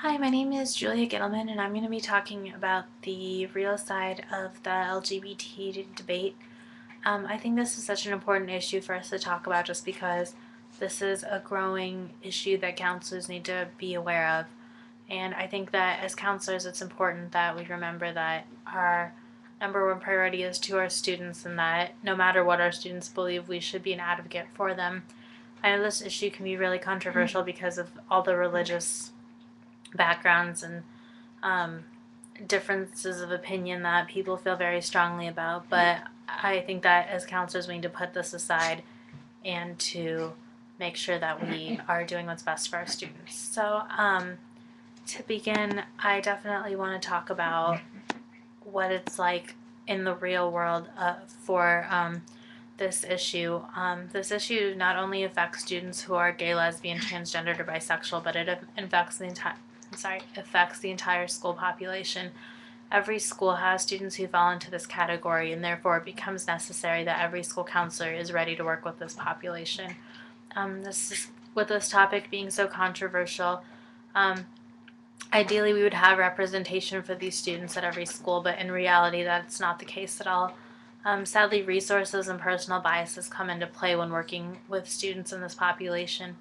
Hi, my name is Julia Gittleman, and I'm going to be talking about the real side of the LGBT debate. I think this is such an important issue for us to talk about just because this is a growing issue that counselors need to be aware of. And I think that as counselors, it's important that we remember that our number one priority is to our students and that no matter what our students believe, we should be an advocate for them. I know this issue can be really controversial because of all the religious backgrounds and um, differences of opinion that people feel very strongly about. But I think that as counselors, we need to put this aside and to make sure that we are doing what's best for our students. So, to begin, I definitely want to talk about what it's like in the real world for this issue. This issue not only affects students who are gay, lesbian, transgendered, or bisexual, but it affects the entire school population. Every school has students who fall into this category, and therefore it becomes necessary that every school counselor is ready to work with this population. With this topic being so controversial. Um, Ideally, we would have representation for these students at every school, but in reality, that's not the case at all. Sadly, resources and personal biases come into play when working with students in this population.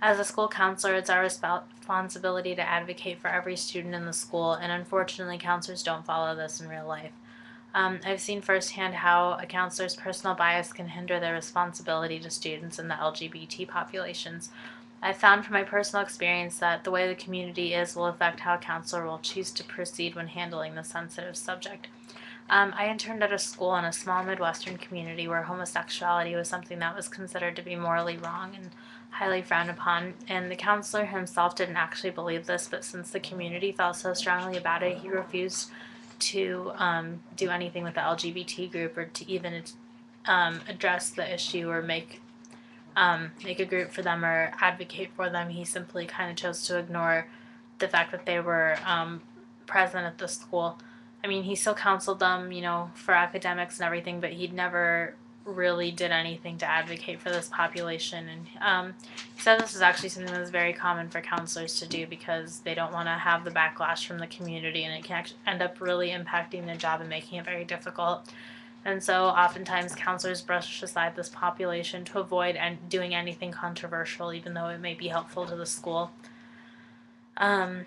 As a school counselor, it's our responsibility to advocate for every student in the school, and unfortunately, counselors don't follow this in real life. I've seen firsthand how a counselor's personal bias can hinder their responsibility to students in the LGBT populations. I've found from my personal experience that the way the community is will affect how a counselor will choose to proceed when handling the sensitive subject. I interned at a school in a small Midwestern community where homosexuality was something that was considered to be morally wrong and highly frowned upon, and the counselor himself didn't actually believe this, but since the community felt so strongly about it, he refused to do anything with the LGBT group or to even address the issue or make a group for them or advocate for them. He simply kind of chose to ignore the fact that they were present at the school. I mean, he still counseled them, for academics and everything, but he never really did anything to advocate for this population. And he said this is actually something that's very common for counselors to do because they don't want to have the backlash from the community, and it can actually end up really impacting their job and making it very difficult. And so oftentimes counselors brush aside this population to avoid doing anything controversial, even though it may be helpful to the school. Um,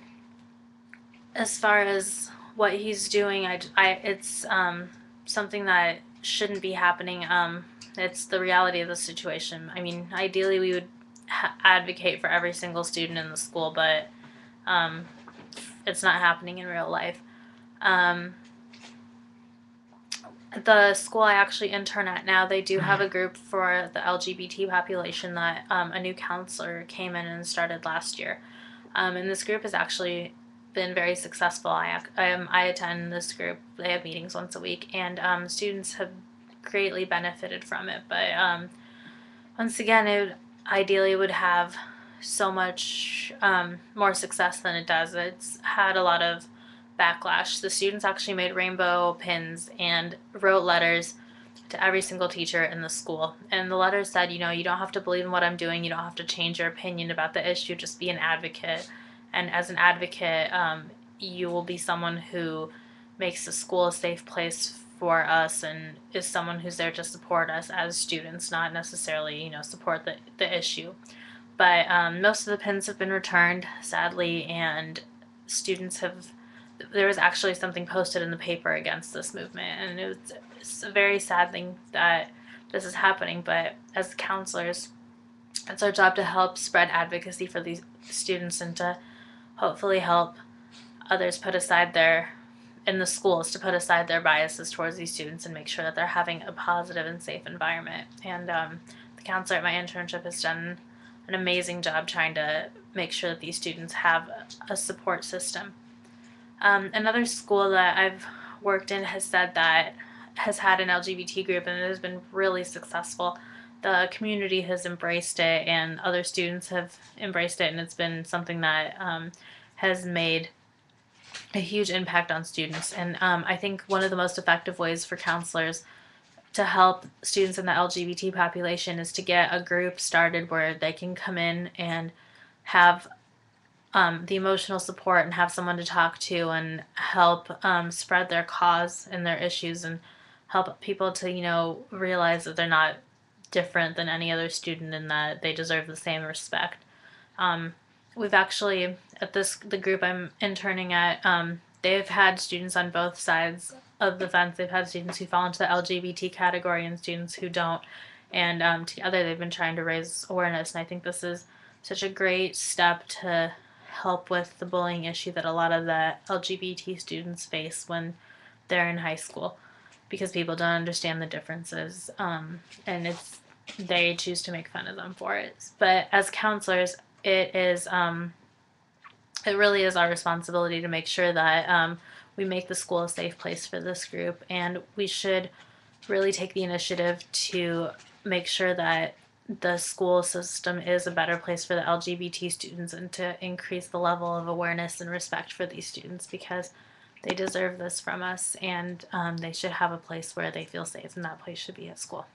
as far as what he's doing, it's something that shouldn't be happening. It's the reality of the situation. I mean, ideally we would advocate for every single student in the school, but um, it's not happening in real life. The school I actually intern at now, they do have a group for the LGBT population that a new counselor came in and started last year. And this group has actually been very successful. I attend this group. They have meetings once a week, and students have greatly benefited from it. But once again, it ideally would have so much more success than it does. It's had a lot of backlash. The students actually made rainbow pins and wrote letters to every single teacher in the school. And the letters said, you don't have to believe in what I'm doing. You don't have to change your opinion about the issue. Just be an advocate. And as an advocate, you will be someone who makes the school a safe place for us and is someone who's there to support us as students, not necessarily, support the issue. But most of the pins have been returned, sadly, and students have. There was actually something posted in the paper against this movement, and it's a very sad thing that this is happening. But as counselors, it's our job to help spread advocacy for these students and to hopefully help others put aside in the schools to put aside their biases towards these students and make sure that they're having a positive and safe environment. And the counselor at my internship has done an amazing job trying to make sure that these students have a support system. Another school that I've worked in has said that has had an LGBT group and it has been really successful. The community has embraced it and other students have embraced it, and it's been something that has made a huge impact on students. And I think one of the most effective ways for counselors to help students in the LGBT population is to get a group started where they can come in and have the emotional support and have someone to talk to and help spread their cause and their issues and help people to, realize that they're not different than any other student and that they deserve the same respect. We've actually, at the group I'm interning at, they've had students on both sides of the fence. They've had students who fall into the LGBT category and students who don't. And together they've been trying to raise awareness. And I think this is such a great step to help with the bullying issue that a lot of the LGBT students face when they're in high school, because people don't understand the differences, and they choose to make fun of them for it. But as counselors, it really is our responsibility to make sure that we make the school a safe place for this group, and we should really take the initiative to make sure that the school system is a better place for the LGBT students and to increase the level of awareness and respect for these students, because they deserve this from us, and they should have a place where they feel safe, and that place should be at school.